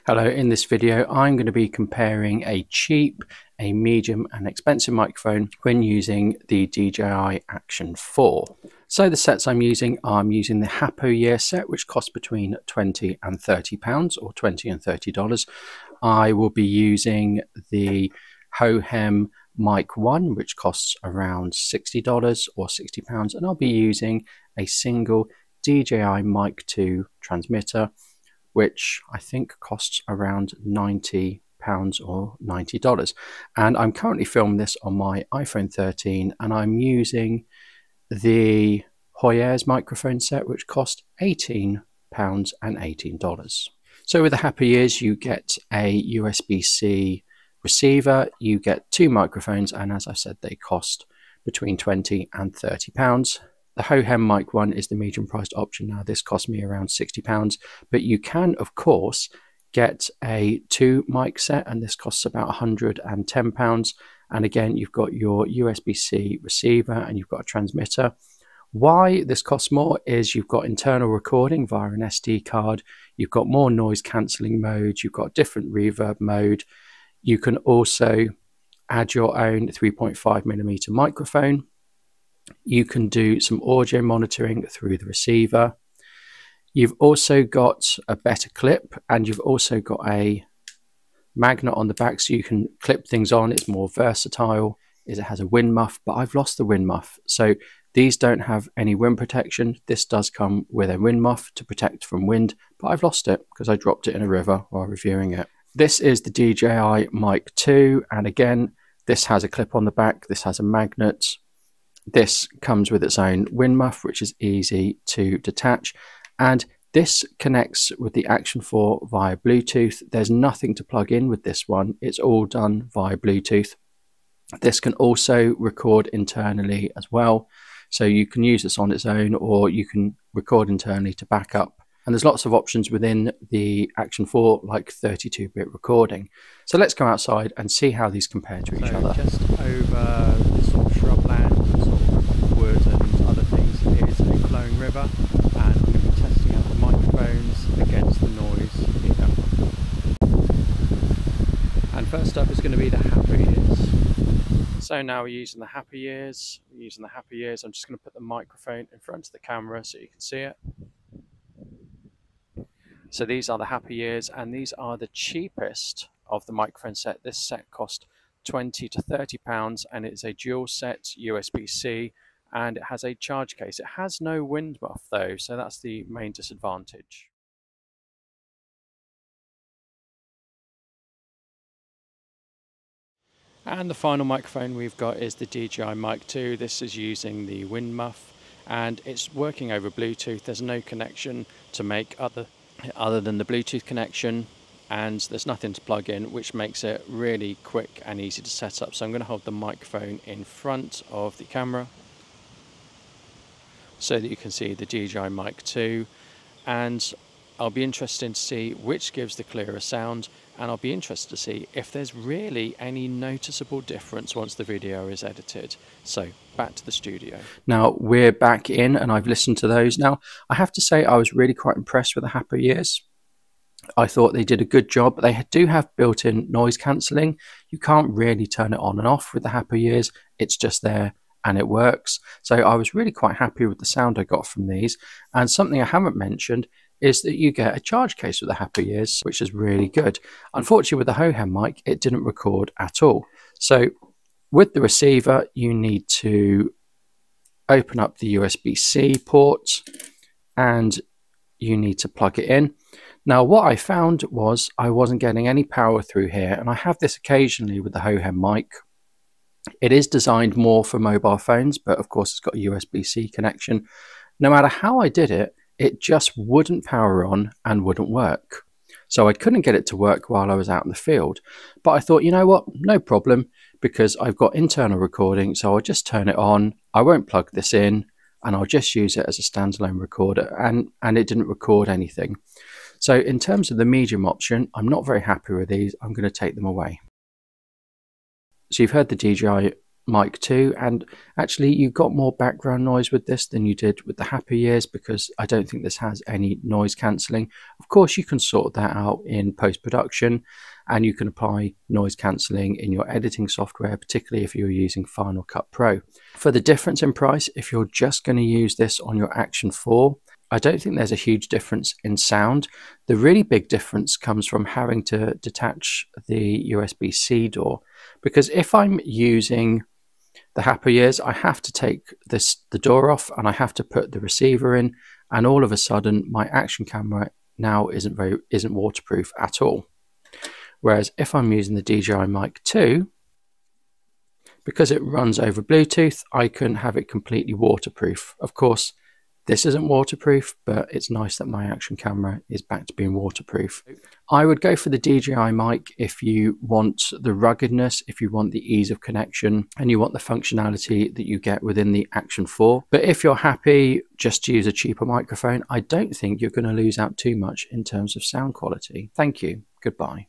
Hello, in this video I'm going to be comparing a cheap, a medium and expensive microphone when using the DJI Action 4. So the sets I'm using the HapoYear set, which costs between £20 and £30 or $20 and $30. I will be using the Hohem Mic 1, which costs around $60 or £60, and I'll be using a single DJI Mic 2 transmitter, which I think costs around £90 or $90. And I'm currently filming this on my iPhone 13, and I'm using the HapoYear's microphone set, which cost £18 and $18. So with the HapoYear's, you get a USB-C receiver, you get two microphones, and as I said, they cost between £20 and £30. The Hohem Mic 1 is the medium priced option. Now this cost me around £60, but you can of course get a 2 mic set, and this costs about £110. And again, you've got your USB-C receiver and you've got a transmitter. Why this costs more is you've got internal recording via an SD card, you've got more noise cancelling mode, you've got different reverb mode. You can also add your own 3.5mm microphone. You can do some audio monitoring through the receiver. You've also got a better clip, and you've also got a magnet on the back so you can clip things on. It's more versatile. It has a wind muff, but I've lost the wind muff. So these don't have any wind protection. This does come with a wind muff to protect from wind, but I've lost it because I dropped it in a river while reviewing it. This is the DJI Mic 2, and again, this has a clip on the back. This has a magnet. This comes with its own wind muff, which is easy to detach, and this connects with the Action 4 via Bluetooth. There's nothing to plug in with this one. It's all done via Bluetooth. This can also record internally as well, so you can use this on its own, or you can record internally to back up. And there's lots of options within the Action 4, like 32-bit recording. So let's go outside and see how these compare to each other. Just over this sort of shrubland, sort of wood and other things, is a flowing river, and I'm going to be testing out the microphones against the noise here. And first up is going to be the HapoYear's. So now we're using the HapoYear's. I'm just going to put the microphone in front of the camera so you can see it. So these are the HapoYear's, and these are the cheapest of the microphone set. This set cost £20 to £30, and it's a dual set USB-C, and it has a charge case. It has no wind muff though, so that's the main disadvantage. And the final microphone we've got is the DJI Mic 2. This is using the wind muff, and it's working over Bluetooth. There's no connection to make other than the Bluetooth connection, and there's nothing to plug in, which makes it really quick and easy to set up. So I'm going to hold the microphone in front of the camera so that you can see the DJI Mic 2, and I'll be interested to see which gives the clearer sound, and I'll be interested to see if there's really any noticeable difference once the video is edited. So back to the studio. Now we're back in, and I've listened to those. Now I have to say I was really quite impressed with the HapoYear's. I thought they did a good job. They do have built-in noise cancelling. You can't really turn it on and off with the HapoYear's. It's just there and it works. So I was really quite happy with the sound I got from these. And something I haven't mentioned is that you get a charge case with the HapoYear's, which is really good. Unfortunately, with the Hohem mic, it didn't record at all. So with the receiver, you need to open up the USB-C port and you need to plug it in. Now, what I found was I wasn't getting any power through here, and I have this occasionally with the Hohem mic. It is designed more for mobile phones, but of course it's got a USB-C connection. No matter how I did it, it just wouldn't power on and wouldn't work. So I couldn't get it to work while I was out in the field. But I thought, you know what, no problem, because I've got internal recording, so I'll just turn it on. I won't plug this in, and I'll just use it as a standalone recorder, and it didn't record anything. So in terms of the medium option, I'm not very happy with these. I'm going to take them away. So you've heard the DJI Mic 2, and actually you got more background noise with this than you did with the Happy Ears, because I don't think this has any noise cancelling. Of course you can sort that out in post-production, and you can apply noise cancelling in your editing software, particularly if you're using Final Cut Pro. For the difference in price, if you're just going to use this on your Action 4, I don't think there's a huge difference in sound. The really big difference comes from having to detach the USB-C door, because if I'm using the Happy Ears, I have to take the door off and I have to put the receiver in, and all of a sudden my action camera now isn't waterproof at all. Whereas if I'm using the DJI Mic 2, because it runs over Bluetooth, I can have it completely waterproof. Of course, this isn't waterproof, but it's nice that my action camera is back to being waterproof. I would go for the DJI Mic if you want the ruggedness, if you want the ease of connection, and you want the functionality that you get within the Action 4. But if you're happy just to use a cheaper microphone, I don't think you're going to lose out too much in terms of sound quality. Thank you. Goodbye.